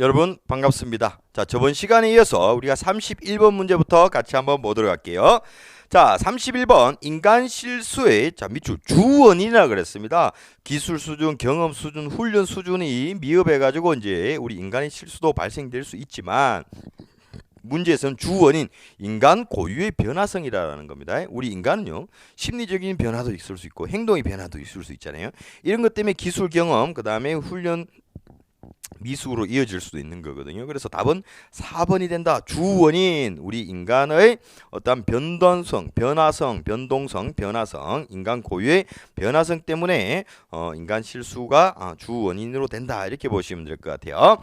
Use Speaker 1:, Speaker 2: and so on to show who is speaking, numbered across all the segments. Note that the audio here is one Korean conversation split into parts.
Speaker 1: 여러분 반갑습니다. 자, 저번 시간에 이어서 우리가 31번 문제부터 같이 한번 보도록 할게요. 자, 31번 인간 실수의 밑줄 주원인이라 그랬습니다. 기술 수준, 경험 수준, 훈련 수준이 미흡해 가지고 이제 우리 인간의 실수도 발생될 수 있지만 문제에서는 주원인 인간 고유의 변화성이라는 겁니다. 우리 인간은요, 심리적인 변화도 있을 수 있고 행동의 변화도 있을 수 있잖아요. 이런 것 때문에 기술 경험, 그 다음에 훈련 미숙으로 이어질 수도 있는 거거든요. 그래서 답은 4번이 된다. 주원인, 우리 인간의 어떤 변동성, 변화성, 변동성, 변화성, 인간 고유의 변화성 때문에 인간 실수가 주원인으로 된다. 이렇게 보시면 될 것 같아요.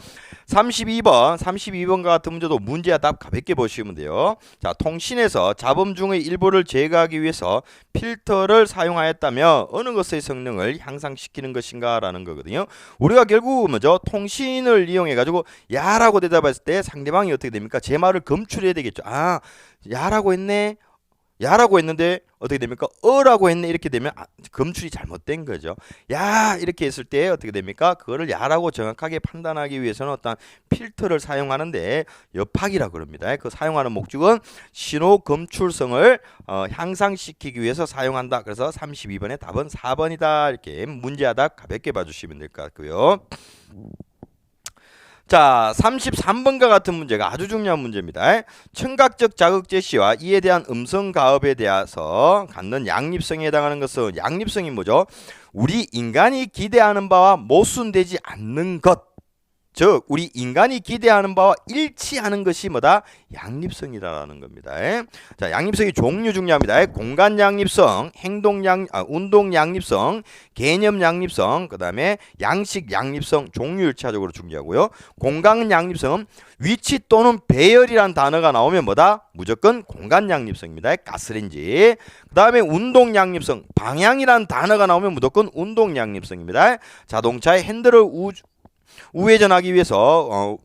Speaker 1: 32번과 같은 문제도 문제와 답 가볍게 보시면 돼요. 자, 통신에서 잡음 중의 일부를 제거하기 위해서 필터를 사용하였다며 어느 것의 성능을 향상시키는 것인가 라는 거거든요. 우리가 결국 뭐죠? 통신을 이용해 가지고 야라고 대답했을 때 상대방이 어떻게 됩니까? 제 말을 검출해야 되겠죠. 아, 야라고 했네. 야라고 했는데 어떻게 됩니까? 어라고 했네. 이렇게 되면 검출이 잘못된 거죠. 야, 이렇게 했을 때 어떻게 됩니까? 그거를 야라고 정확하게 판단하기 위해서는 어떤 필터를 사용하는데 엽학이라고 그럽니다. 그 사용하는 목적은 신호 검출성을 향상시키기 위해서 사용한다. 그래서 32번의 답은 4번이다. 이렇게 문제하다 가볍게 봐주시면 될 것 같고요. 자, 33번과 같은 문제가 아주 중요한 문제입니다. 청각적 자극 제시와 이에 대한 음성 가업에 대해서 갖는 양립성에 해당하는 것은, 양립성이 뭐죠? 우리 인간이 기대하는 바와 모순되지 않는 것, 즉 우리 인간이 기대하는 바와 일치하는 것이 뭐다? 양립성이라는 겁니다. 자, 양립성의 종류 중요합니다. 공간 양립성, 운동 양립성, 개념 양립성, 그 다음에 양식 양립성, 종류 일차적으로 중요하고요. 공간 양립성은 위치 또는 배열이란 단어가 나오면 뭐다? 무조건 공간 양립성입니다. 가스레인지. 그 다음에 운동 양립성, 방향이란 단어가 나오면 무조건 운동 양립성입니다. 자동차의 핸들을 우회전하기 위해서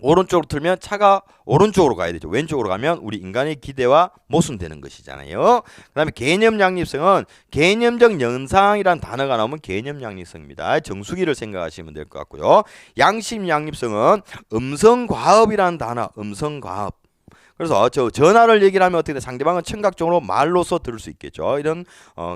Speaker 1: 오른쪽으로 틀면 차가 오른쪽으로 가야 되죠. 왼쪽으로 가면 우리 인간의 기대와 모순되는 것이잖아요. 그 다음에 개념 양립성은 개념적 연상이란 단어가 나오면 개념 양립성입니다. 정수기를 생각하시면 될 것 같고요. 양심 양립성은 음성과업이라는 단어, 음성과업. 그래서 전화를 얘기를 하면 어떻게 돼? 상대방은 청각적으로 말로서 들을 수 있겠죠. 이런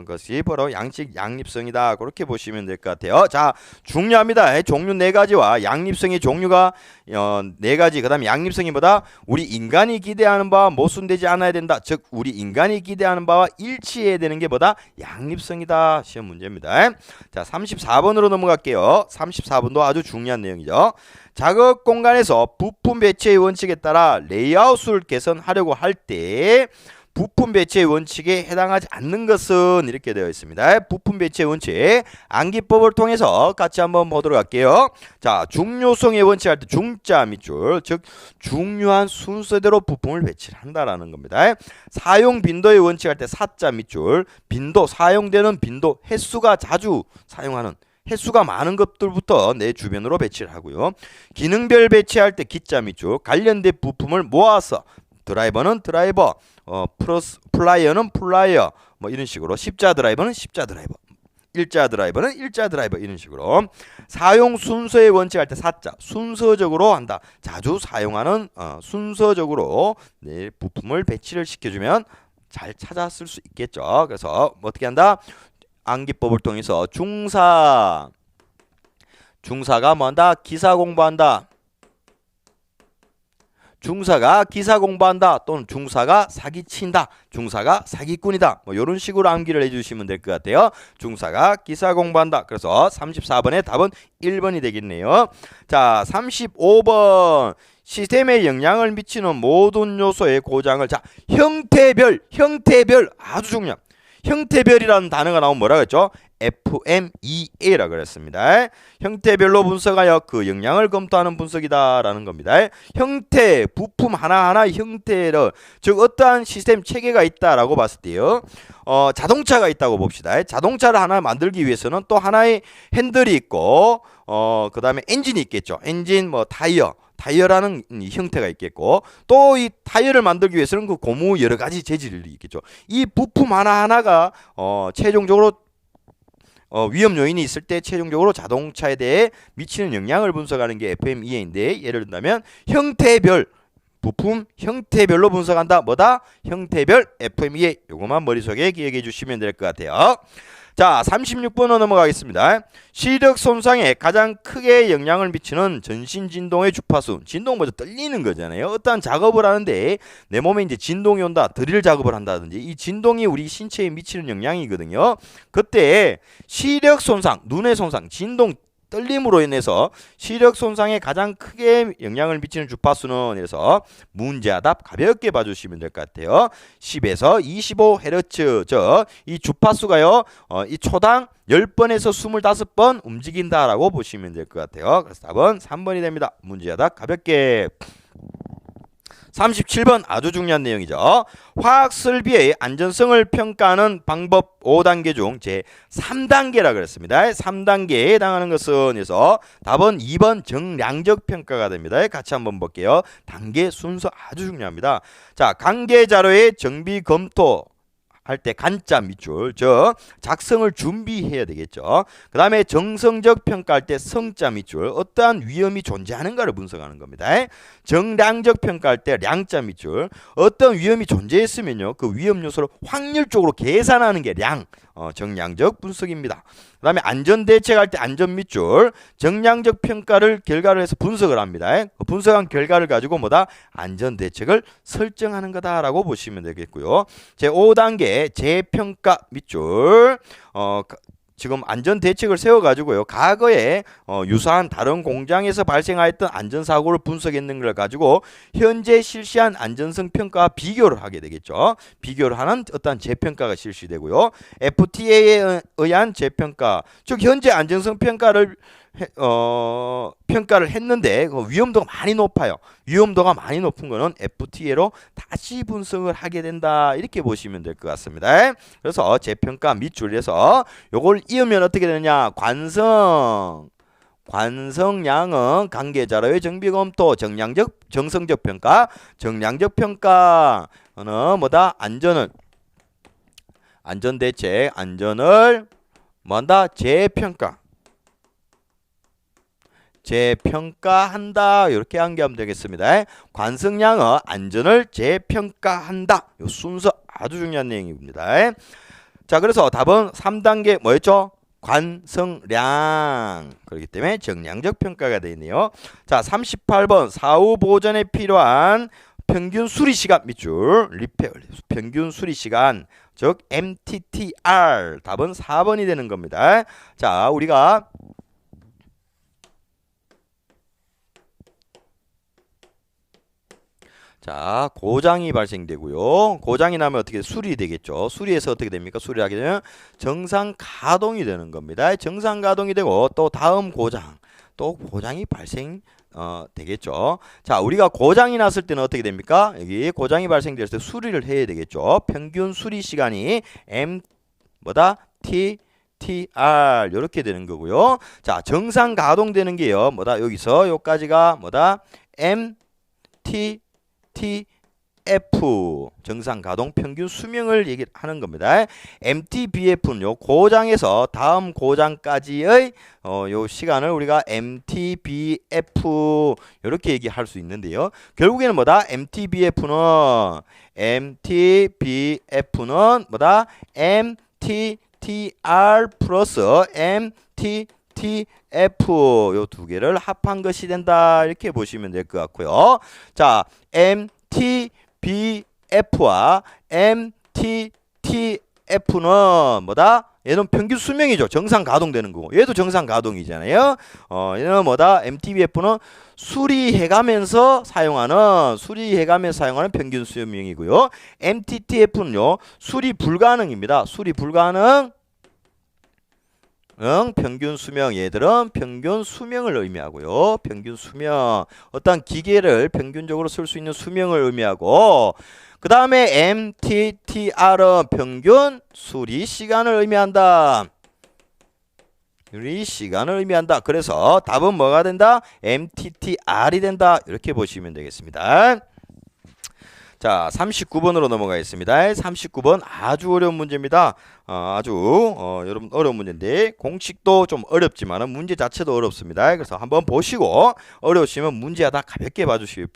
Speaker 1: 것이 바로 양식 양립성이다. 그렇게 보시면 될 것 같아요. 자, 중요합니다. 종류 4가지와 양립성의 종류가 4가지. 그 다음에 양립성이 뭐다? 우리 인간이 기대하는 바와 모순되지 않아야 된다. 즉 우리 인간이 기대하는 바와 일치해야 되는 게 뭐다? 양립성이다. 시험 문제입니다. 자, 34번으로 넘어갈게요. 34번도 아주 중요한 내용이죠. 작업 공간에서 부품 배치의 원칙에 따라 레이아웃을 개선하려고 할 때 부품 배치의 원칙에 해당하지 않는 것은 이렇게 되어 있습니다. 부품 배치의 원칙 암기법을 통해서 같이 한번 보도록 할게요. 자, 중요성의 원칙 할 때 중자 밑줄, 즉 중요한 순서대로 부품을 배치를 한다라는 겁니다. 사용 빈도의 원칙 할 때 사자 밑줄, 빈도, 사용되는 빈도, 횟수가 자주 사용하는, 횟수가 많은 것들부터 내 주변으로 배치를 하고요. 기능별 배치할 때 기자 밑줄, 관련된 부품을 모아서 드라이버는 드라이버, 플라이어는 플라이어, 뭐 이런 식으로, 십자 드라이버는 십자 드라이버, 일자 드라이버는 일자 드라이버, 이런 식으로. 사용 순서의 원칙 할 때 사자, 순서적으로 한다. 자주 사용하는 순서적으로 내 부품을 배치를 시켜주면 잘 찾아 쓸 수 있겠죠. 그래서 어떻게 한다? 암기법을 통해서 중사가 뭐한다? 기사 공부한다. 중사가 기사 공부한다. 또는 중사가 사기친다. 중사가 사기꾼이다. 뭐 이런 식으로 암기를 해주시면 될 것 같아요. 중사가 기사 공부한다. 그래서 34번의 답은 1번이 되겠네요. 자, 35번. 시스템에 영향을 미치는 모든 요소의 고장을, 자, 형태별 아주 중요합니다. 형태별이라는 단어가 나오면 뭐라고 했죠? FMEA라고 그랬습니다. 형태별로 분석하여 그 영향을 검토하는 분석이다라는 겁니다. 형태, 부품 하나하나의 형태를, 즉 어떠한 시스템 체계가 있다라고 봤을 때요. 자동차가 있다고 봅시다. 자동차를 하나 만들기 위해서는 또 하나의 핸들이 있고, 그 다음에 엔진이 있겠죠. 엔진, 뭐 타이어라는 형태가 있겠고, 또 이 타이어를 만들기 위해서는 그 고무 여러 가지 재질이 있겠죠. 이 부품 하나하나가 최종적으로 위험 요인이 있을 때 최종적으로 자동차에 대해 미치는 영향을 분석하는 게 FMEA인데, 예를 든다면 형태별, 부품 형태별로 분석한다. 뭐다? 형태별 FMEA. 요거만 머릿속에 기억해 주시면 될 것 같아요. 자, 36번으로 넘어가겠습니다. 시력 손상에 가장 크게 영향을 미치는 전신 진동의 주파수. 진동 먼저 떨리는 거잖아요. 어떠한 작업을 하는데 내 몸에 이제 진동이 온다. 드릴 작업을 한다든지 이 진동이 우리 신체에 미치는 영향이거든요. 그때 시력 손상, 눈의 손상, 진동 떨림으로 인해서 시력 손상에 가장 크게 영향을 미치는 주파수는, 그래서 문제하답 가볍게 봐주시면 될 것 같아요. 10에서 25Hz, 이 주파수가요, 이 초당 10번에서 25번 움직인다라고 보시면 될 것 같아요. 그래서 답은 3번이 됩니다. 문제하답 가볍게. 37번 아주 중요한 내용이죠. 화학 설비의 안전성을 평가하는 방법 5단계 중 제 3단계라 그랬습니다. 3단계에 해당하는 것은, 그래서 답은 2번 정량적 평가가 됩니다. 같이 한번 볼게요. 단계 순서 아주 중요합니다. 자, 관계 자료의 정비 검토 할 때 간자 밑줄, 작성을 준비해야 되겠죠. 그 다음에 정성적 평가할 때 성자 밑줄, 어떠한 위험이 존재하는가를 분석하는 겁니다. 정량적 평가할 때 량자 밑줄, 어떤 위험이 존재했으면요, 그 위험 요소를 확률적으로 계산하는 게 정량적 분석입니다. 그 다음에 안전대책할 때 안전 밑줄, 정량적 평가를 결과를 해서 분석을 합니다. 분석한 결과를 가지고 뭐다? 안전대책을 설정하는 거다라고 보시면 되겠고요. 제 5단계 재평가 밑줄, 지금 안전대책을 세워가지고요, 과거에 유사한 다른 공장에서 발생하였던 안전사고를 분석했는 걸 가지고 현재 실시한 안전성 평가와 비교를 하게 되겠죠. 비교를 하는 어떤 재평가가 실시되고요. FTA에 의한 재평가, 즉 현재 안전성 평가를 평가를 했는데 그 위험도가 많이 높아요. 위험도가 많이 높은 거는 FTA로 다시 분석을 하게 된다, 이렇게 보시면 될 것 같습니다. 그래서 재평가 밑줄에서 요걸 이으면 어떻게 되느냐? 관성량은 관계자료의 정비검토, 정성적 평가, 정량적 평가는 뭐다? 안전대책, 안전을 뭐한다? 재평가한다. 이렇게 암기하면 되겠습니다. 관성량은 안전을 재평가한다. 이 순서 아주 중요한 내용입니다. 자, 그래서 답은 3단계 뭐였죠? 관성량. 그렇기 때문에 정량적 평가가 되어 있네요. 자, 38번 사후 보전에 필요한 평균 수리 시간 밑줄, 리페어, 평균 수리 시간, 즉 MTTR. 답은 4번이 되는 겁니다. 자, 우리가 자, 고장이 발생되고요. 고장이 나면 어떻게 수리되겠죠. 수리해서 어떻게 됩니까? 수리하게 되면 정상 가동이 되는 겁니다. 정상 가동이 되고 또 다음 고장, 또 고장이 되겠죠. 자, 우리가 고장이 났을 때는 어떻게 됩니까? 여기 고장이 발생될 때 수리를 해야 되겠죠. 평균 수리 시간이 TTR 이렇게 되는 거고요. 자, 정상 가동되는 게요, 여기서 여기까지가 MTTF, 정상 가동 평균 수명을 얘기하는 겁니다. MTBF는 고장에서 다음 고장까지의 요 시간을 우리가 MTBF 이렇게 얘기할 수 있는데요. 결국에는 MTBF는 MTTR 플러스 MTTF 요 두 개를 합한 것이 된다, 이렇게 보시면 될 것 같고요. 자, MTBF와 MTTF는 얘는 평균 수명이죠. 정상 가동되는 거고, 얘도 정상 가동이잖아요. 얘는 MTBF는 수리해가면서 사용하는 평균 수명이고요. MTTF는요, 수리 불가능입니다. 수리 불가능 평균 수명, 얘들은 평균 수명을 의미하고요. 평균 수명, 어떤 기계를 평균적으로 쓸 수 있는 수명을 의미하고, 그 다음에 MTTR은 평균 수리 시간을 의미한다. 그래서 답은 뭐가 된다? MTTR이 된다. 이렇게 보시면 되겠습니다. 자, 39번으로 넘어가겠습니다. 39번 아주 어려운 문제입니다. 여러분 어려운 문제인데 공식도 좀 어렵지만 문제 자체도 어렵습니다. 그래서 한번 보시고 어려우시면 문제하다 가볍게 봐주시면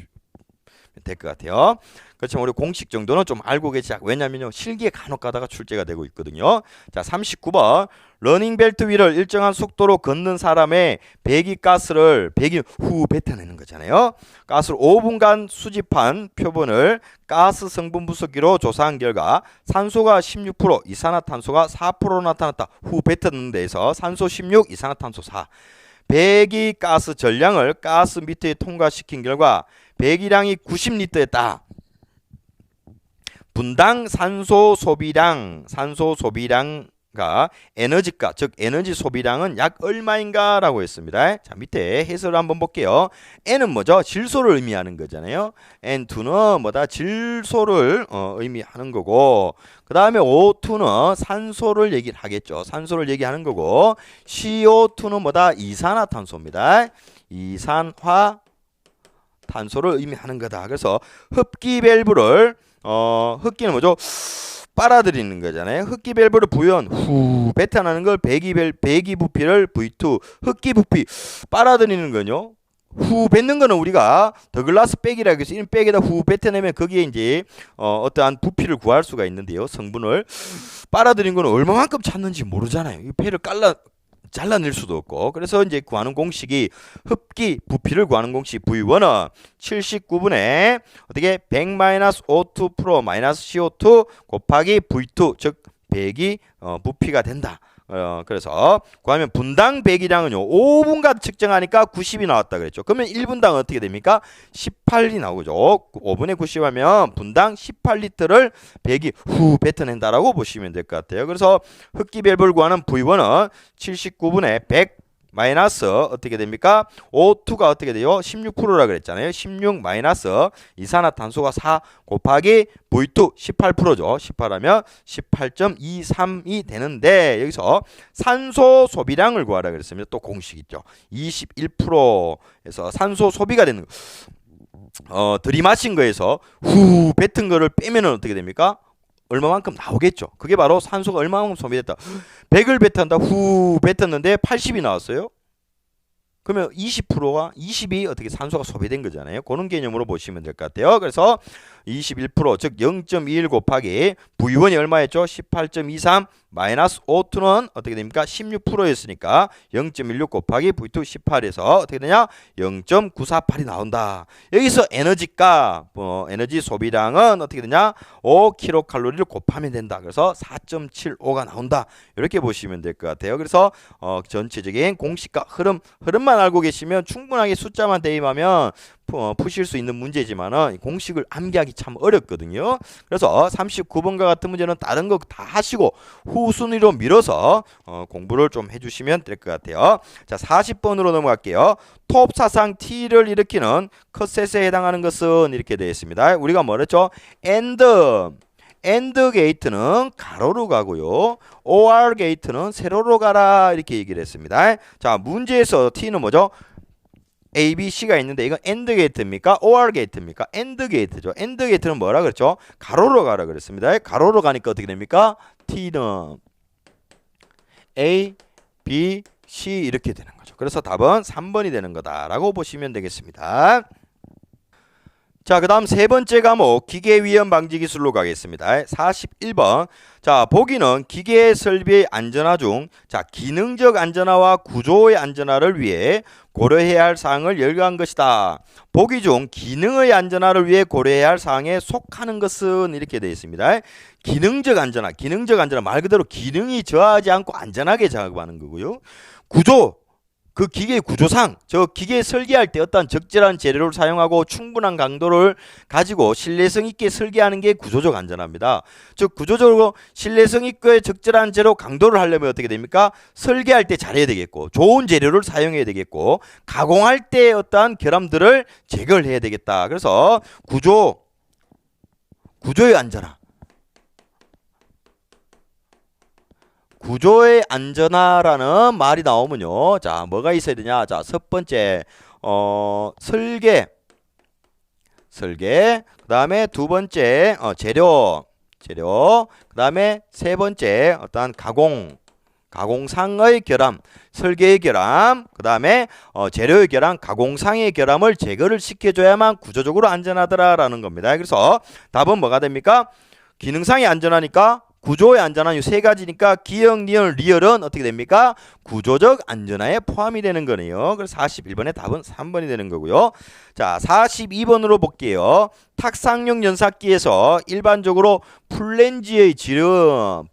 Speaker 1: 될 것 같아요. 그렇지만 우리 공식 정도는 좀 알고 계시자. 왜냐면요 실기에 간혹 가다가 출제가 되고 있거든요. 자, 39번 러닝벨트 위를 일정한 속도로 걷는 사람의 배기가스를 후 뱉어내는 거잖아요. 가스를 5분간 수집한 표본을 가스 성분분석기로 조사한 결과 산소가 16%, 이산화탄소가 4% 나타났다. 후 뱉어내는 데에서 산소 16, 이산화탄소 4. 배기가스 전량을 가스 밑에 통과시킨 결과 배기량이 90리터였다. 분당 산소 소비량과 에너지가, 즉 에너지 소비량은 약 얼마인가 라고 했습니다. 자, 밑에 해설을 한번 볼게요. N은 뭐죠? 질소를 의미하는 거잖아요. N2는 뭐다? 질소를 의미하는 거고, 그 다음에 O2는 산소를 얘기하겠죠. 산소를 얘기하는 거고, CO2는 뭐다? 이산화탄소입니다. 이산화 탄소를 의미하는 거다. 그래서 흡기 밸브를 흡기는 뭐죠? 빨아들이는 거잖아요. 흡기 밸브를 부연 후 뱉어나는 걸 배기 부피를 V2 흡기 부피 빨아들이는 거요. 후 뱉는 거는 우리가 더글라스 백이라고 해서 이런 백에다 후 뱉어내면 거기에 이제 어떠한 부피를 구할 수가 있는데요. 성분을 빨아들인 거는 얼마만큼 찼는지 모르잖아요. 이 배를 잘라낼 수도 없고. 그래서 이제 구하는 공식이 흡기 부피를 구하는 공식 V1은 79분의 어떻게 100-O2 마이너스 CO2 곱하기 V2 즉 배기 부피가 된다. 그래서 구하면 분당 배기량은요 5분간 측정하니까 90이 나왔다 그랬죠. 그러면 1분당 어떻게 됩니까? 18이 나오죠. 5분의 90 하면 분당 18리터를 배기 후 뱉어낸다라고 보시면 될 것 같아요. 그래서 흡기 밸브를 구하는 V1은 79분의 100 마이너스 어떻게 됩니까? O2가 어떻게 돼요? 16%라 그랬잖아요. 16 마이너스 이산화탄소가 4 곱하기 V2 18%죠. 18하면 18.23이 되는데 여기서 산소 소비량을 구하라 그랬습니다. 또 공식 있죠. 21%에서 산소 소비가 되는 거. 들이마신 거에서 후 뱉은 거를 빼면은 어떻게 됩니까? 얼마만큼 나오겠죠. 그게 바로 산소가 얼마만큼 소비됐다. 100을 뱉었다. 후 뱉었는데 80이 나왔어요. 그러면 20%와 20이 어떻게 산소가 소비된 거잖아요. 그런 개념으로 보시면 될 것 같아요. 그래서 21% 즉 0.21 곱하기 V1이 얼마였죠? 18.23 마이너스 O2는 어떻게 됩니까? 16%였으니까 0.16 곱하기 V2 18에서 어떻게 되냐? 0.948이 나온다. 여기서 에너지가 에너지 소비량은 어떻게 되냐? 5kcal를 곱하면 된다. 그래서 4.75가 나온다. 이렇게 보시면 될 것 같아요. 그래서 전체적인 공식과 흐름만 알고 계시면 충분하게 숫자만 대입하면 푸실 수 있는 문제지만은 공식을 암기하기 참 어렵거든요. 그래서 39번과 같은 문제는 다른 거 다 하시고 후순위로 밀어서 공부를 좀 해주시면 될 것 같아요. 자, 40번으로 넘어갈게요. 톱 사상 T를 일으키는 컷셋에 해당하는 것은 이렇게 되어 있습니다. 우리가 뭐랬죠? 엔드 게이트는 가로로 가고요. OR 게이트는 세로로 가라 이렇게 얘기를 했습니다. 자, 문제에서 T는 뭐죠? A, B, C가 있는데 이건 AND 게이트입니까? OR 게이트입니까? AND 게이트죠. AND 게이트는 뭐라 그랬죠? 가로로 가라 그랬습니다. 가로로 가니까 어떻게 됩니까? T는 A, B, C 이렇게 되는 거죠. 그래서 답은 3번이 되는 거다라고 보시면 되겠습니다. 자, 그 다음 세 번째 과목 기계위험 방지 기술로 가겠습니다. 41번. 자, 보기는 기계 설비의 안전화 중 기능적 안전화와 구조의 안전화를 위해 고려해야 할 사항을 열거한 것이다. 보기 중 기능의 안전화를 위해 고려해야 할 사항에 속하는 것은 이렇게 되어 있습니다. 기능적 안전화 말 그대로 기능이 저하지 않고 안전하게 작업하는 거고요. 구조, 그 기계 구조상 저 기계 설계할 때 어떤 적절한 재료를 사용하고 충분한 강도를 가지고 신뢰성 있게 설계하는 게 구조적 안전합니다. 즉 구조적으로 신뢰성 있게 적절한 재료 강도를 하려면 어떻게 됩니까? 설계할 때 잘해야 되겠고 좋은 재료를 사용해야 되겠고 가공할 때 어떠한 결함들을 제거를 해야 되겠다. 그래서 구조의 안전화, 구조의 안전화라는 말이 나오면요. 자, 뭐가 있어야 되냐? 자, 첫 번째 설계 설계. 그 다음에 두 번째 재료. 그 다음에 세 번째 어떤 가공상의 결함, 설계의 결함, 그 다음에 재료의 결함, 가공상의 결함을 제거를 시켜줘야만 구조적으로 안전하더라라는 겁니다. 그래서 답은 뭐가 됩니까? 기능상이 안전하니까 구조의 안전한 이 세 가지니까 기역, 니은, 리얼은 어떻게 됩니까? 구조적 안전화에 포함이 되는 거네요. 그래서 41번의 답은 3번이 되는 거고요. 자, 42번으로 볼게요. 탁상용 연삭기에서 일반적으로 플랜지의 지름은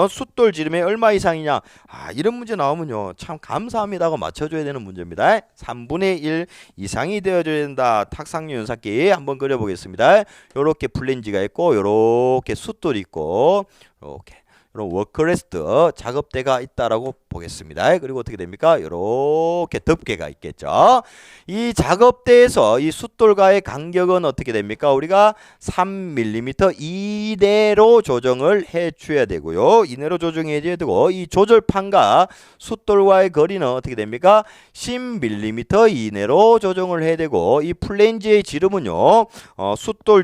Speaker 1: 숫돌 지름의 얼마 이상이냐? 이런 문제 나오면요. 참 감사합니다 하고 맞춰줘야 되는 문제입니다. 3분의 1 이상이 되어줘야 된다. 탁상용 연삭기 한번 그려보겠습니다. 요렇게 플랜지가 있고 요렇게 숫돌이 있고 요렇게 이런 워크레스트 작업대가 있다라고 보겠습니다. 그리고 어떻게 됩니까? 이렇게 덮개가 있겠죠. 이 작업대에서 이 숫돌과의 간격은 어떻게 됩니까? 우리가 3mm 이내로 조정을 해 줘야 되고요. 이내로 조정해 줘야 되고 이 조절판과 숫돌과의 거리는 어떻게 됩니까? 10mm 이내로 조정을 해야 되고 이 플랜지의 지름은요. 숫돌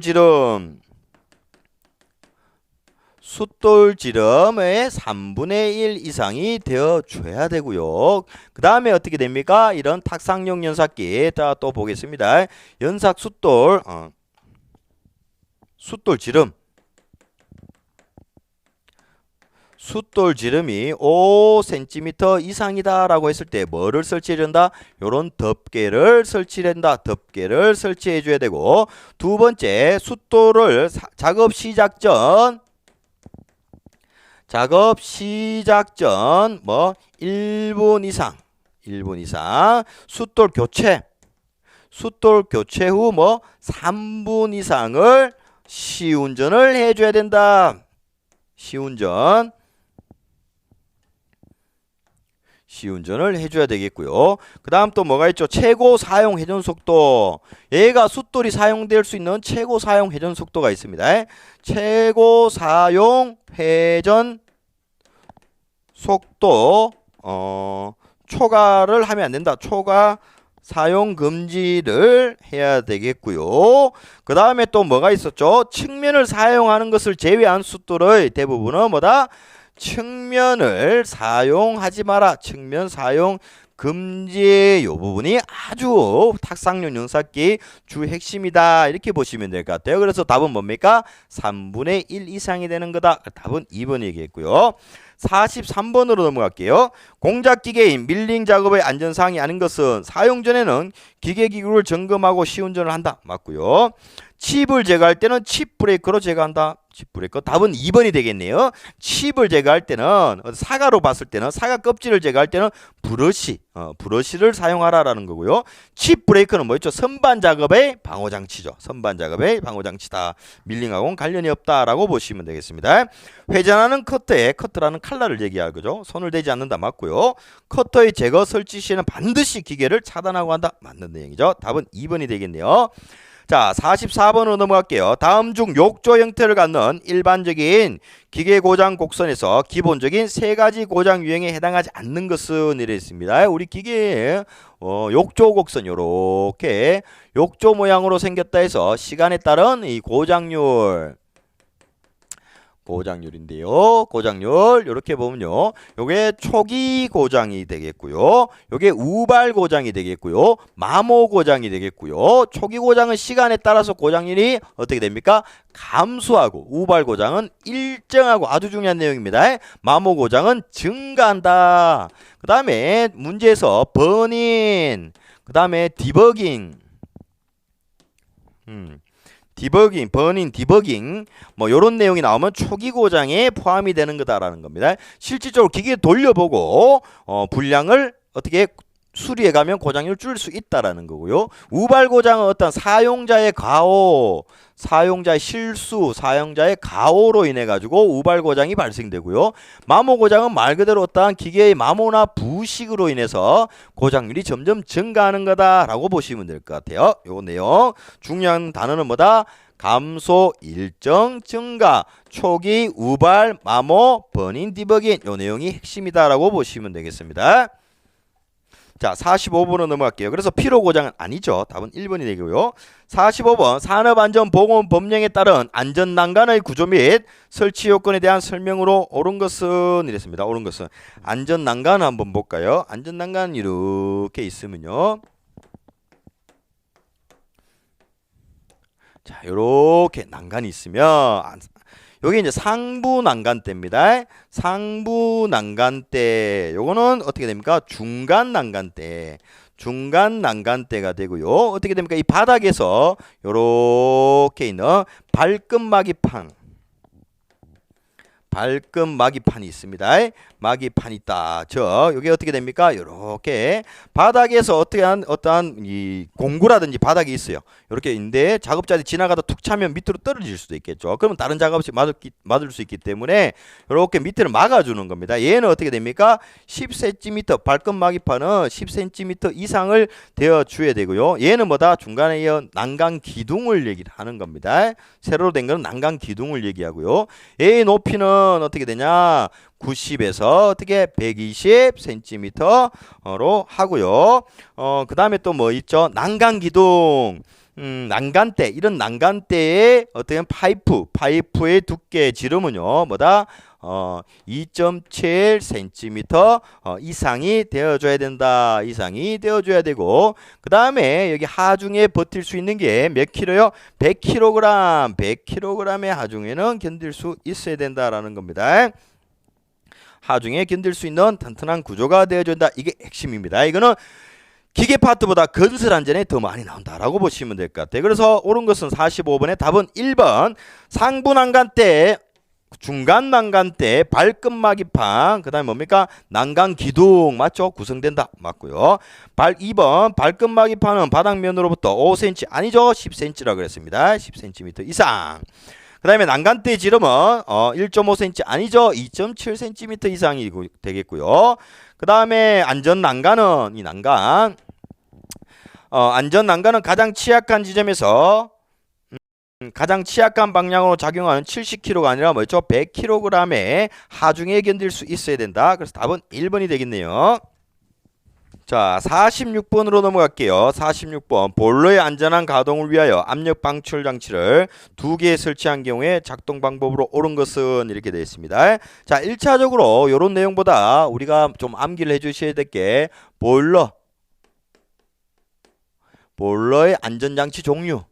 Speaker 1: 지름의 3분의 1 이상이 되어줘야 되고요. 그 다음에 어떻게 됩니까? 이런 탁상용 연삭기. 자, 또 보겠습니다. 연삭 숫돌 지름이 5cm 이상이다라고 했을 때 뭐를 설치해 준다? 요런 덮개를 설치해 준다. 덮개를 설치해 줘야 되고 두 번째 숫돌을 작업 시작 전 1분 이상 숫돌 교체 후 3분 이상을 시운전을 해줘야 된다. 시운전을 해줘야 되겠고요. 그 다음 또 뭐가 있죠? 최고 사용 회전 속도. 얘가 숫돌이 사용될 수 있는 최고 사용 회전 속도가 있습니다. 최고 사용 회전 속도 초과를 하면 안 된다. 초과 사용 금지를 해야 되겠고요. 그 다음에 또 뭐가 있었죠? 측면을 사용하는 것을 제외한 숫돌의 대부분은 뭐다? 측면을 사용하지 마라. 측면 사용 금지의 이 부분이 아주 탁상용 연삭기 주 핵심이다. 이렇게 보시면 될 것 같아요. 그래서 답은 뭡니까? 3분의 1 이상이 되는 거다. 답은 2번이겠고요. 43번으로 넘어갈게요. 공작기계인 밀링 작업의 안전사항이 아닌 것은 사용 전에는 기계기구를 점검하고 시운전을 한다. 맞고요. 칩을 제거할 때는 칩 브레이크로 제거한다. 칩 브레이크. 답은 2번이 되겠네요. 칩을 제거할 때는 사과로 봤을 때는 사과 껍질을 제거할 때는 브러쉬를 사용하라라는 거고요. 칩 브레이크는 뭐였죠? 선반 작업의 방호 장치죠. 선반 작업의 방호 장치다. 밀링하고는 관련이 없다라고 보시면 되겠습니다. 회전하는 커터라는 칼날을 얘기할 거죠. 손을 대지 않는다. 맞고요. 커터의 제거 설치 시에는 반드시 기계를 차단하고 한다. 맞는 내용이죠. 답은 2번이 되겠네요. 자, 44번으로 넘어갈게요. 다음 중 욕조 형태를 갖는 일반적인 기계 고장 곡선에서 기본적인 세 가지 고장 유형에 해당하지 않는 것은 이래 있습니다. 우리 기계의 욕조 곡선 요렇게 욕조 모양으로 생겼다 해서 시간에 따른 이 고장률인데요. 고장률 이렇게 보면요. 요게 초기 고장이 되겠고요. 요게 우발 고장이 되겠고요. 마모 고장이 되겠고요. 초기 고장은 시간에 따라서 고장률이 어떻게 됩니까? 감소하고 우발 고장은 일정하고 아주 중요한 내용입니다. 마모 고장은 증가한다. 그 다음에 문제에서 버닝, 그 다음에 디버깅, 버닝, 디버깅 뭐 요런 내용이 나오면 초기 고장에 포함이 되는 거다라는 겁니다. 실질적으로 기계 돌려보고 불량을 어떻게 수리해 가면 고장률을 줄일 수 있다라는 거고요. 우발 고장은 어떤 사용자의 과오, 사용자의 실수, 사용자의 가오로 인해 가지고 우발 고장이 발생되고요. 마모 고장은 말 그대로 어떠한 기계의 마모나 부식으로 인해서 고장률이 점점 증가하는 거다라고 보시면 될 것 같아요. 요 내용 중요한 단어는 뭐다? 감소, 일정, 증가, 초기, 우발, 마모, 버닝, 디버깅 요 내용이 핵심이다라고 보시면 되겠습니다. 자, 45번으로 넘어갈게요. 그래서 필요 고장은 아니죠. 답은 1번이 되고요. 45번 산업안전보건법령에 따른 안전난간의 구조 및 설치 요건에 대한 설명으로 옳은 것은 이랬습니다. 옳은 것은 안전난간 한번 볼까요? 안전난간 이렇게 있으면요. 자, 요렇게 난간이 있으면 여기 이제 상부 난간대입니다. 상부 난간대. 요거는 어떻게 됩니까? 중간 난간대. 중간 난간대가 되고요. 어떻게 됩니까? 이 바닥에서 요렇게 있는 발끝마기판. 발끝마기판이 있습니다. 마기판이 있다. 여기 어떻게 됩니까? 이렇게 바닥에서 어떠한 이 공구라든지 바닥이 있어요. 이렇게 있는데 작업자들이 지나가다 툭 차면 밑으로 떨어질 수도 있겠죠. 그러면 다른 작업이 맞을 수 있기 때문에 이렇게 밑에를 막아주는 겁니다. 얘는 어떻게 됩니까? 10cm 발끝마기판은 10cm 이상을 되어 줘야 되고요. 얘는 뭐다? 중간에 이어 난간 기둥을 얘기하는 겁니다. 세로로 된 거는 난간 기둥을 얘기하고요. 얘의 높이는 어떻게 되냐? 90에서 어떻게 120cm로 하고요. 그 다음에 또 뭐 있죠? 난간 기둥. 난간대. 이런 난간대의 어떤 파이프의 두께 지름은요. 뭐다? 2.7cm 이상이 되어줘야 된다. 이상이 되어줘야 되고, 그 다음에 여기 하중에 버틸 수 있는 게 몇 킬로요? 100kg. 100kg의 하중에는 견딜 수 있어야 된다라는 겁니다. 하중에 견딜 수 있는 튼튼한 구조가 되어준다. 이게 핵심입니다. 이거는 기계 파트보다 건설 안전에 더 많이 나온다라고 보시면 될 것 같아요. 그래서 옳은 것은 45번의 답은 1번 상부 난간대, 중간 난간대, 발끝마기판, 그 다음에 뭡니까? 난간 기둥 맞죠? 구성된다. 맞고요. 2번 발끝마기판은 바닥면으로부터 5cm 아니죠? 10cm라고 그랬습니다. 10cm 이상. 그 다음에 난간대 지름은 1.5cm 아니죠? 2.7cm 이상이 되겠고요. 그 다음에 안전난간은 이 난간 안전난간은 가장 취약한 지점에서 가장 취약한 방향으로 작용하는 70kg가 아니라 뭐였죠? 100kg의 하중에 견딜 수 있어야 된다. 그래서 답은 1번이 되겠네요. 자, 46번으로 넘어갈게요. 46번 보일러의 안전한 가동을 위하여 압력 방출 장치를 2개 설치한 경우에 작동 방법으로 옳은 것은 이렇게 되어 있습니다. 자, 1차적으로 이런 내용보다 우리가 좀 암기를 해주셔야 될 게 보일러의 안전장치 종류.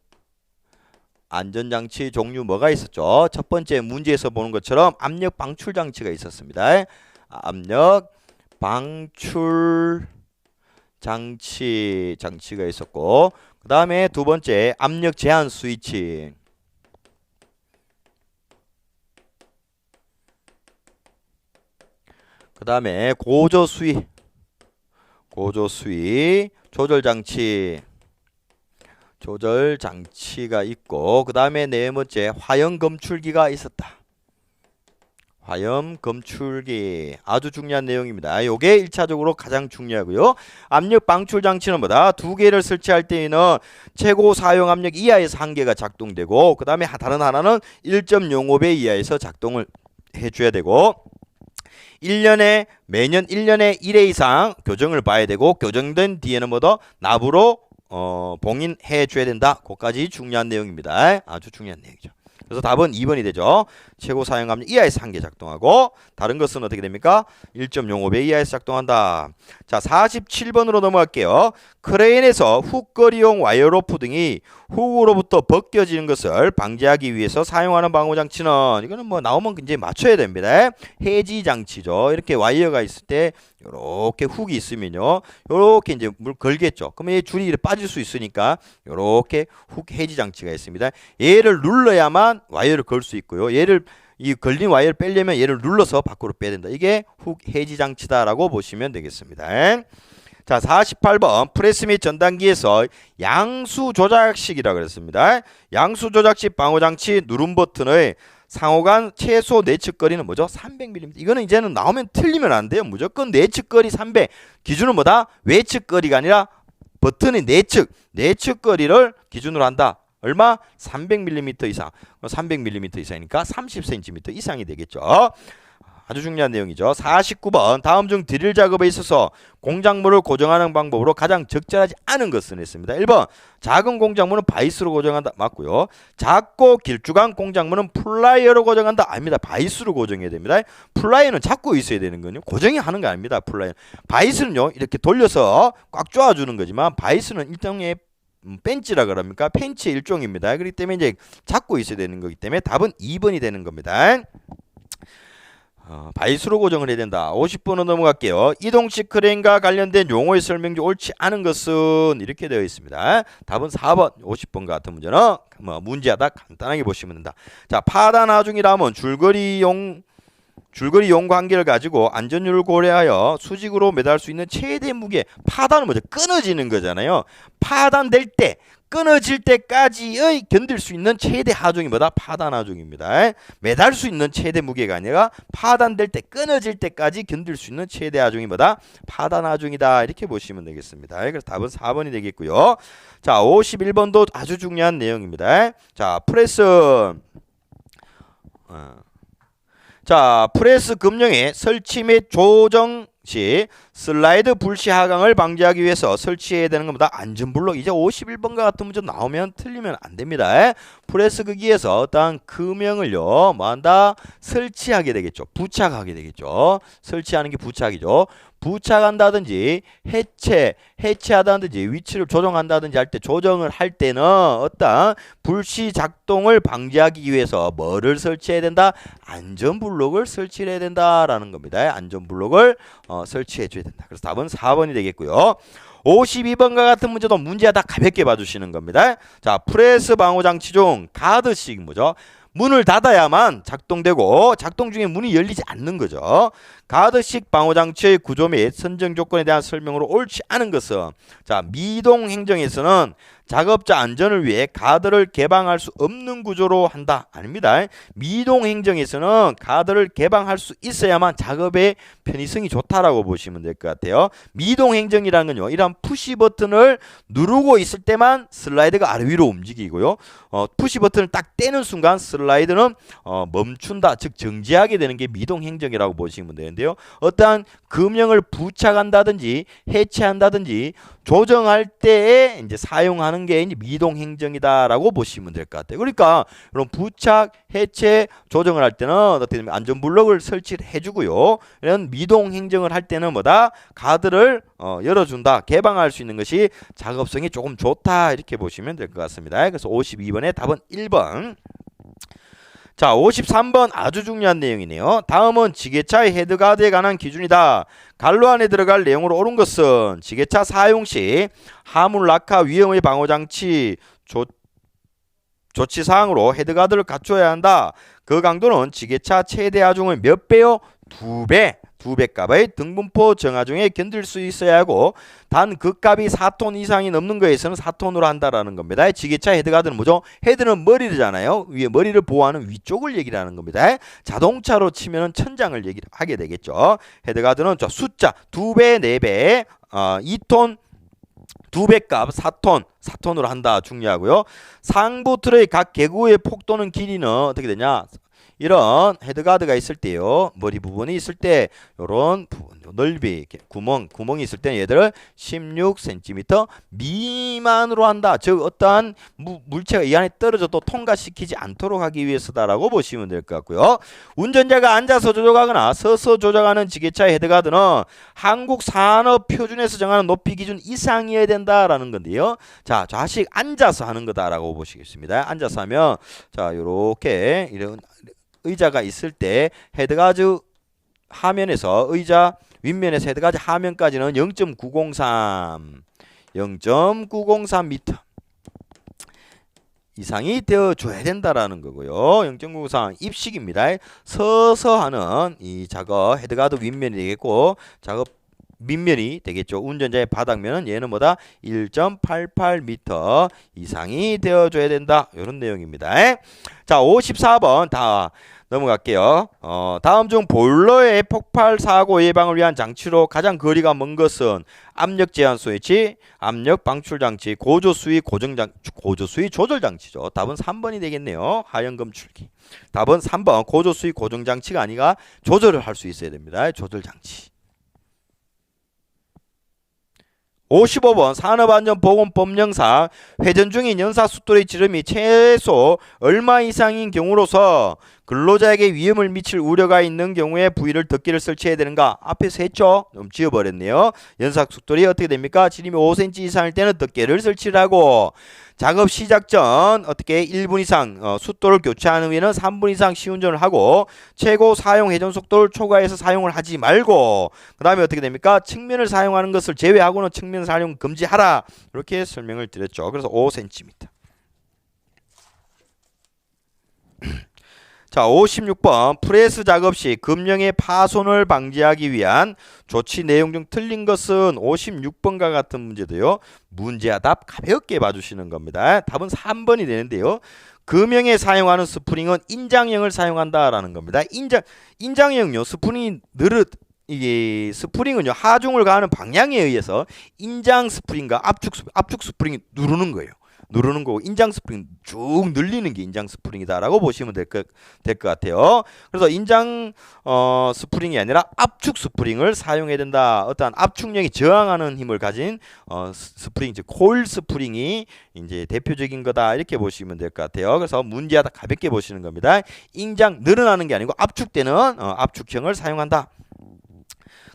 Speaker 1: 안전장치 종류 뭐가 있었죠? 첫 번째 문제에서 보는 것처럼 압력 방출 장치가 있었습니다. 압력 방출 장치가 있었고, 그 다음에 두 번째 압력 제한 스위치. 그 다음에 고조 수위 조절 장치가 있고, 그 다음에 네 번째 화형 검출기가 있었다. 화염 검출기 아주 중요한 내용입니다. 요게 1차적으로 가장 중요하고요. 압력 방출 장치는 뭐다? 2개를 설치할 때에는 최고 사용 압력 이하에서 1개가 작동되고, 그 다음에 다른 하나는 1.05배 이하에서 작동을 해줘야 되고, 매년 1년에 1회 이상 교정을 봐야 되고, 교정된 뒤에는 뭐다? 납으로 봉인해 줘야 된다. 그것까지 중요한 내용입니다. 아주 중요한 내용이죠. 그래서 답은 2번이 되죠. 최고 사용 압력 이하에서 1개 작동하고, 다른 것은 어떻게 됩니까? 1.05배 이하에서 작동한다. 자, 47번으로 넘어갈게요. 크레인에서 훅거리용 와이어로프 등이 훅으로부터 벗겨지는 것을 방지하기 위해서 사용하는 방호장치는, 이거는 뭐 나오면 이제 맞춰야 됩니다. 해지 장치죠. 이렇게 와이어가 있을 때 요렇게 훅이 있으면요, 요렇게 이제 물 걸겠죠. 그러면 이 줄이 이렇게 빠질 수 있으니까 요렇게 훅 해지 장치가 있습니다. 얘를 눌러야만 와이어를 걸 수 있고요. 얘를 이 걸린 와이어를 빼려면 얘를 눌러서 밖으로 빼야 된다. 이게 훅 해지 장치다라고 보시면 되겠습니다. 자, 48번 프레스 및 전단기에서 양수 조작식이라고 그랬습니다. 양수 조작식 방호장치 누름 버튼의 상호간 최소 내측거리는 뭐죠? 300mm. 이거는 이제는 나오면 틀리면 안 돼요. 무조건 내측거리 300. 기준은 뭐다? 외측거리가 아니라 버튼의 내측거리를 기준으로 한다. 얼마? 300mm 이상. 300mm 이상이니까 30cm 이상이 되겠죠. 아주 중요한 내용이죠. 49번 다음 중 드릴 작업에 있어서 공작물을 고정하는 방법으로 가장 적절하지 않은 것은 했습니다. 1번 작은 공작물은 바이스로 고정한다. 맞고요. 작고 길쭉한 공작물은 플라이어로 고정한다. 아닙니다. 바이스로 고정해야 됩니다. 플라이어는 잡고 있어야 되는 거요. 고정이 하는 거 아닙니다. 플라이어. 바이스는요 이렇게 돌려서 꽉 조아주는 거지만 바이스는 일종의 벤치라 그럽니까? 펜치의 일종입니다. 그렇기 때문에 이제 잡고 있어야 되는 거기 때문에 답은 2번이 되는 겁니다. 바이스로 고정을 해야 된다. 50번으로 넘어갈게요. 이동식 크레인과 관련된 용어의 설명 중 옳지 않은 것은 이렇게 되어 있습니다. 답은 4번. 50번 같은 문제는 문제하다 간단하게 보시면 된다. 자, 파단 하중이라면 줄거리용 관계를 가지고 안전율을 고려하여 수직으로 매달을 수 있는 최대 무게. 파단은 뭐죠? 끊어지는 거잖아요. 파단될 때 끊어질 때까지의 견딜 수 있는 최대 하중이 뭐다? 파단 하중입니다. 매달 수 있는 최대 무게가 아니라 파단될 때 끊어질 때까지 견딜 수 있는 최대 하중이 뭐다? 파단 하중이다. 이렇게 보시면 되겠습니다. 그래서 답은 4번이 되겠고요. 자, 51번도 아주 중요한 내용입니다. 자, 프레스 금형의 설치 및 조정 시 슬라이드 불시 하강을 방지하기 위해서 설치해야 되는 겁니다. 안전블록. 이제 51번과 같은 문제 나오면 틀리면 안 됩니다. 프레스 기기에서 어떠한 금형을요 뭐한다? 설치하게 되겠죠. 부착하게 되겠죠. 설치하는 게 부착이죠. 부착한다든지 해체하다든지 위치를 조정한다든지 할 때 조정을 할 때는 어떤 불시 작동을 방지하기 위해서 뭐를 설치해야 된다? 안전블록을 설치해야 된다라는 겁니다. 안전블록을 설치해 줘야 된다. 그래서 답은 4번이 되겠고요. 52번과 같은 문제도 문제하다 가볍게 봐주시는 겁니다. 자, 프레스 방호 장치 중 가드식 뭐죠? 문을 닫아야만 작동되고 작동 중에 문이 열리지 않는 거죠. 가드식 방호장치의 구조 및 선정 조건에 대한 설명으로 옳지 않은 것은 자, 미동 행정에서는 작업자 안전을 위해 가드를 개방할 수 없는 구조로 한다. 아닙니다. 미동 행정에서는 가드를 개방할 수 있어야만 작업의 편의성이 좋다라고 보시면 될 것 같아요. 미동 행정이라는 건요, 이런 푸시 버튼을 누르고 있을 때만 슬라이드가 아래 위로 움직이고요. 푸시 버튼을 딱 떼는 순간 슬라이드는 멈춘다, 즉 정지하게 되는 게 미동 행정이라고 보시면 되는데요. 어떠한 금형을 부착한다든지 해체한다든지 조정할 때에 이제 사용하는 게 이제 미동 행정이다라고 보시면 될 것 같아요. 그러니까 이런 부착, 해체, 조정을 할 때는 어떻게 되면 안전 블록을 설치를 해주고요. 이런 미동 행정을 할 때는 뭐다? 가드를 열어준다, 개방할 수 있는 것이 작업성이 조금 좋다, 이렇게 보시면 될 것 같습니다. 그래서 52번의 답은 1번. 자, 53번 아주 중요한 내용이네요. 다음은 지게차의 헤드가드에 관한 기준이다. 갈로 안에 들어갈 내용으로 옳은 것은 지게차 사용 시 하물 낙하 위험의 방호장치 조치사항으로 헤드가드를 갖춰야 한다. 그 강도는 지게차 최대 하중의 몇 배요? 2배. 2배 값의 등분포 정하중에 견딜 수 있어야 하고 단 그 값이 4톤 이상이 넘는 거에서는 4톤으로 한다라는 겁니다. 지게차 헤드가드는 뭐죠? 헤드는 머리잖아요. 위에 머리를 보호하는 위쪽을 얘기를 하는 겁니다. 자동차로 치면 천장을 얘기를 하게 되겠죠. 헤드가드는 저 숫자 2배, 4배, 2톤 2배 값 4톤으로 한다. 중요하고요. 상부 틀의 각 개구의 폭도는 길이는 어떻게 되냐? 이런 헤드가드가 있을 때요, 머리 부분이 있을 때 요런 넓이, 구멍이 있을 때는 얘들을 16cm 미만으로 한다. 즉 어떠한 물체가 이 안에 떨어져도 통과시키지 않도록 하기 위해서다라고 보시면 될 것 같고요. 운전자가 앉아서 조작하거나 서서 조작하는 지게차의 헤드가드는 한국 산업 표준에서 정하는 높이 기준 이상이어야 된다라는 건데요. 자, 좌식 앉아서 하는 거다라고 보시겠습니다. 앉아서 하면 자, 요렇게 이런 의자가 있을 때 헤드가드 하면에서 의자 윗면에서 헤드가드 하면까지는 0.903m 이상이 되어줘야 된다라는 거고요. 0.903 입식입니다. 서서 하는 이 작업 헤드가드 윗면이 되겠고 작업 밑면이 되겠죠. 운전자의 바닥면은 얘는 뭐다? 1.88m 이상이 되어줘야 된다. 이런 내용입니다. 자, 54번 다 넘어갈게요. 다음 중 보일러의 폭발 사고 예방을 위한 장치로 가장 거리가 먼 것은 압력 제한 스위치, 압력 방출 장치, 고조수위 조절 장치죠. 답은 3번이 되겠네요. 하연 검출기. 답은 3번 고조수위 고정 장치가 아니라 조절을 할 수 있어야 됩니다. 조절 장치. 55번 산업안전보건법령상 회전 중인 연사 숫돌의 지름이 최소 얼마 이상인 경우로서 근로자에게 위험을 미칠 우려가 있는 경우에 부위를 덮개를 설치해야 되는가? 앞에서 했죠? 좀 지워버렸네요. 연사 숫돌이 어떻게 됩니까? 지름이 5cm 이상일 때는 덮개를 설치를 하고 작업 시작 전 어떻게 1분 이상 숫돌을 교체하는 후에는 3분 이상 시운전을 하고 최고 사용 회전 속도를 초과해서 사용을 하지 말고 그 다음에 어떻게 됩니까? 측면을 사용하는 것을 제외하고는 측면 사용 금지하라 이렇게 설명을 드렸죠. 그래서 5cm. 자, 56번 프레스 작업 시 금형의 파손을 방지하기 위한 조치 내용 중 틀린 것은 56번과 같은 문제도요. 문제와 답 가볍게 봐주시는 겁니다. 답은 3번이 되는데요. 금형에 사용하는 스프링은 인장형을 사용한다라는 겁니다. 인장형요. 스프링이 이게 스프링은요. 하중을 가하는 방향에 의해서 인장 스프링과 압축 스프링이 누르는 거예요. 누르는 거고 인장 스프링 쭉 늘리는 게 인장 스프링이다라고 보시면 될 것 같아요. 그래서 인장 스프링이 아니라 압축 스프링을 사용해야 된다. 어떠한 압축력이 저항하는 힘을 가진 스프링, 즉 코일 스프링이 이제 대표적인 거다 이렇게 보시면 될 것 같아요. 그래서 문제하다 가볍게 보시는 겁니다. 인장 늘어나는 게 아니고 압축되는 압축형을 사용한다.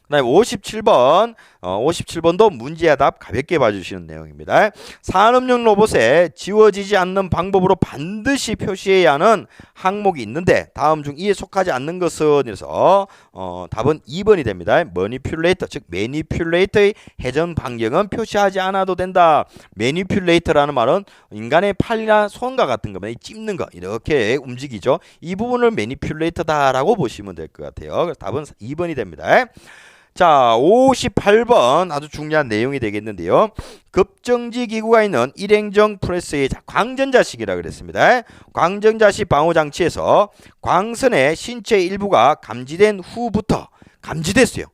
Speaker 1: 그 다음에 57번 57번도 문제와 답 가볍게 봐주시는 내용입니다. 산업용 로봇에 지워지지 않는 방법으로 반드시 표시해야 하는 항목이 있는데 다음 중 이에 속하지 않는 것은 이래서 답은 2번이 됩니다. 머니퓰레이터 즉 매니퓰레이터의 회전 반경은 표시하지 않아도 된다. 매니퓰레이터라는 말은 인간의 팔이나 손과 같은 겁니다. 찝는 거 이렇게 움직이죠. 이 부분을 매니퓰레이터다라고 보시면 될 것 같아요. 답은 2번이 됩니다. 자, 58번 아주 중요한 내용이 되겠는데요. 급정지 기구가 있는 일행정 프레스의 광전자식이라 그랬습니다. 광전자식 방호 장치에서 광선의 신체 일부가 감지된 후부터 감지됐어요.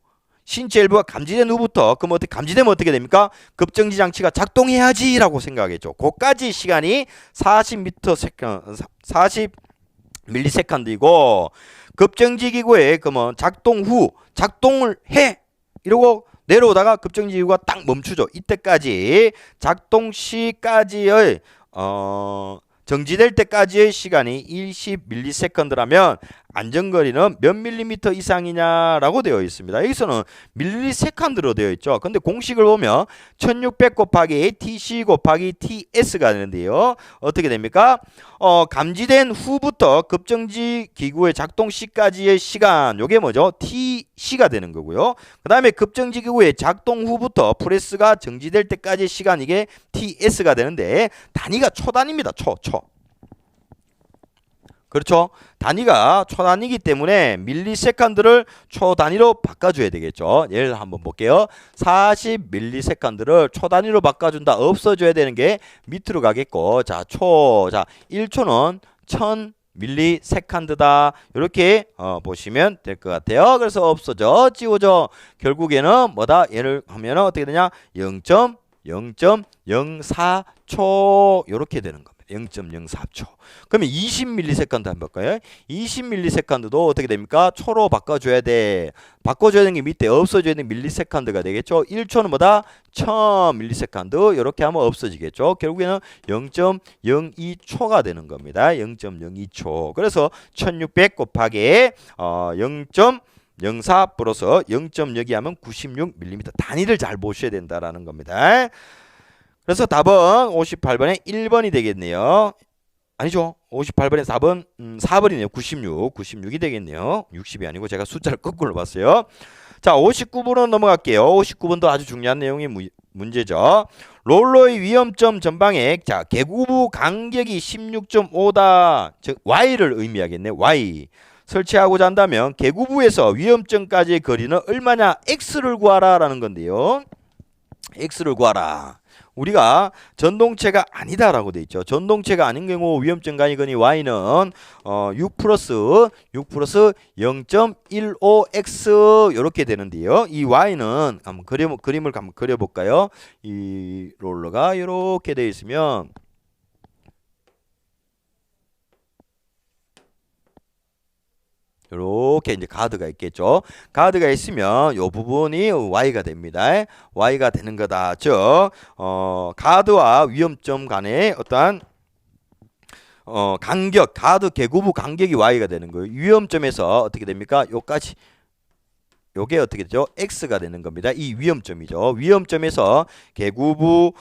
Speaker 1: 신체 일부가 감지된 후부터 그럼 어떻게 감지되면 어떻게 됩니까? 급정지 장치가 작동해야지라고 생각했죠. 그까지 시간이 40ms이고 급정지 기구의 그러면 작동 후 작동을 해 이러고 내려오다가 급정지 기구가 딱 멈추죠. 이때까지 작동 시까지의 정지될 때까지의 시간이 20ms라면 안전거리는 몇 밀리미터 이상이냐라고 되어 있습니다. 여기서는 밀리세컨드로 되어 있죠. 근데 공식을 보면 1600 곱하기 TC 곱하기 TS가 되는데요. 어떻게 됩니까? 감지된 후부터 급정지 기구의 작동 시까지의 시간 요게 뭐죠? TC가 되는 거고요. 그 다음에 급정지 기구의 작동 후부터 프레스가 정지될 때까지의 시간 이게 TS가 되는데 단위가 초단위입니다. 초. 그렇죠? 단위가 초단위이기 때문에 밀리세컨드를 초단위로 바꿔줘야 되겠죠. 예를 한번 볼게요. 40밀리세컨드를 초단위로 바꿔준다. 없어져야 되는 게 밑으로 가겠고 자 1초는 1000밀리세컨드다. 이렇게 보시면 될 것 같아요. 그래서 없어져 지워져 결국에는 뭐다? 얘를 하면 어떻게 되냐? 0.04초 이렇게 되는 겁니다. 0.04초. 그러면 20ms 한번 볼까요? 20ms도 어떻게 됩니까? 초로 바꿔줘야 돼. 바꿔줘야 되는 게 밑에 없어져야 되는 밀리세컨드가 되겠죠. 1초는 뭐다? 1000ms. 이렇게 하면 없어지겠죠. 결국에는 0.02초가 되는 겁니다. 0.02초. 그래서 1600 곱하기 0.04 플러스 0.02 하면 96mm. 단위를 잘 보셔야 된다라는 겁니다. 그래서 답은 58번에 1번이 되겠네요. 아니죠. 58번에 4번이네요. 96이 되겠네요. 60이 아니고 제가 숫자를 거꾸로 봤어요. 자, 59번으로 넘어갈게요. 59번도 아주 중요한 내용의 문제죠. 롤러의 위험점 전방액. 자, 개구부 간격이 16.5다. 즉 Y를 의미하겠네. Y. 설치하고자 한다면 개구부에서 위험점까지의 거리는 얼마냐? X를 구하라 라는 건데요. x를 구하라. 우리가 전동체가 아니다라고 돼 있죠. 전동체가 아닌 경우 위험점 간이거니 y는 6 플러스 0.15x 이렇게 되는데요. 이 y는 한번 그림을 한번 그려볼까요? 이 롤러가 이렇게 되어 있으면 이렇게 이제 가드가 있겠죠. 가드가 있으면 이 부분이 y가 됩니다. y가 되는 거다. 즉 가드와 위험점 간의 어떠한 간격, 가드 개구부 간격이 y가 되는 거예요. 위험점에서 어떻게 됩니까? 요까지 요게 어떻게 되죠? x가 되는 겁니다. 이 위험점이죠. 위험점에서 개구부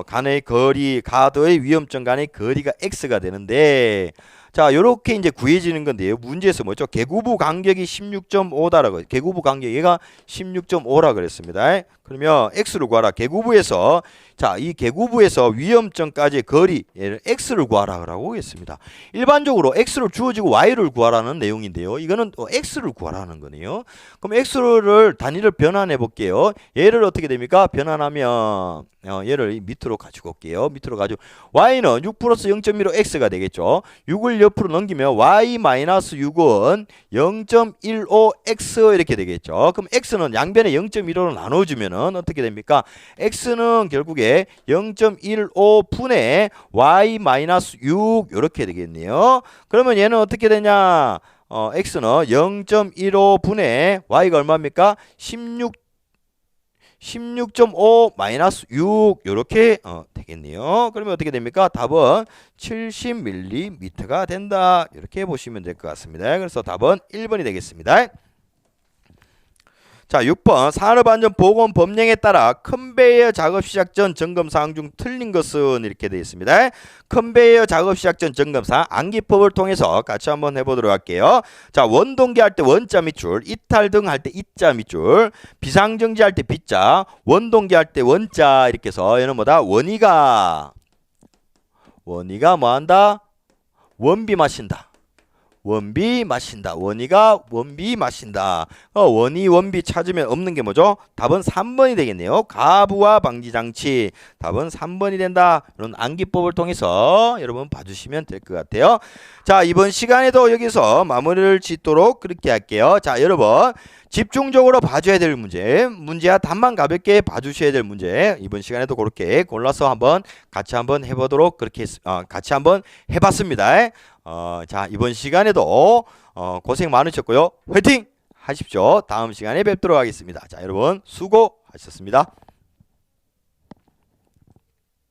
Speaker 1: 간의 거리, 가드의 위험점 간의 거리가 x가 되는데, 자, 요렇게 이제 구해지는 건데요. 문제에서 뭐죠? 개구부 간격이 16.5다라고. 개구부 간격 얘가 16.5라 그랬습니다. 그러면 x를 구하라. 개구부에서 자, 이 개구부에서 위험점까지의 거리 얘를 x를 구하라고 했습니다. 일반적으로 x를 주어지고 y를 구하라는 내용인데요. 이거는 x를 구하라는 거네요. 그럼 x를 단위를 변환해 볼게요. 얘를 어떻게 됩니까? 변환하면 얘를 밑으로 가지고 올게요. 밑으로 가지고 y는 6 플러스 0.15 x가 되겠죠. 6을 옆으로 넘기면 y 마이너스 6은 0.15x 이렇게 되겠죠. 그럼 x는 양변에 0.15로 나눠주면은 어떻게 됩니까? x는 결국에 0.15분의 y 마이너스 6 이렇게 되겠네요. 그러면 얘는 어떻게 되냐? x는 0.15분의 y가 얼마입니까? 16.5 마이너스 6 이렇게 되겠네요. 그러면 어떻게 됩니까? 답은 70mm가 된다. 이렇게 보시면 될 것 같습니다. 그래서 답은 1번이 되겠습니다. 자, 6번 산업안전보건 법령에 따라 컨베이어 작업 시작 전 점검 사항 중 틀린 것은 이렇게 되어 있습니다. 컨베이어 작업 시작 전 점검 사항 암기법을 통해서 같이 한번 해보도록 할게요. 자, 원동기 할 때 원자 밑줄, 이탈 등 할 때 이자 밑줄, 비상정지 할 때 비자, 원동기 할 때 원자 이렇게 해서 얘는 뭐다? 원이가 뭐한다? 원비 마신다. 원비 마신다. 원이가 원비 마신다. 원이 원비 찾으면 없는 게 뭐죠? 답은 3번이 되겠네요. 가부와 방지장치. 답은 3번이 된다. 이런 암기법을 통해서 여러분 봐주시면 될 것 같아요. 자, 이번 시간에도 여기서 마무리를 짓도록 그렇게 할게요. 자, 여러분 집중적으로 봐줘야 될 문제야 답만 가볍게 봐주셔야 될 문제. 이번 시간에도 그렇게 골라서 한번 같이 한번 해보도록 그렇게 같이 한번 해봤습니다. 자, 이번 시간에도 고생 많으셨고요. 화이팅 하십시오. 다음 시간에 뵙도록 하겠습니다. 자, 여러분 수고하셨습니다.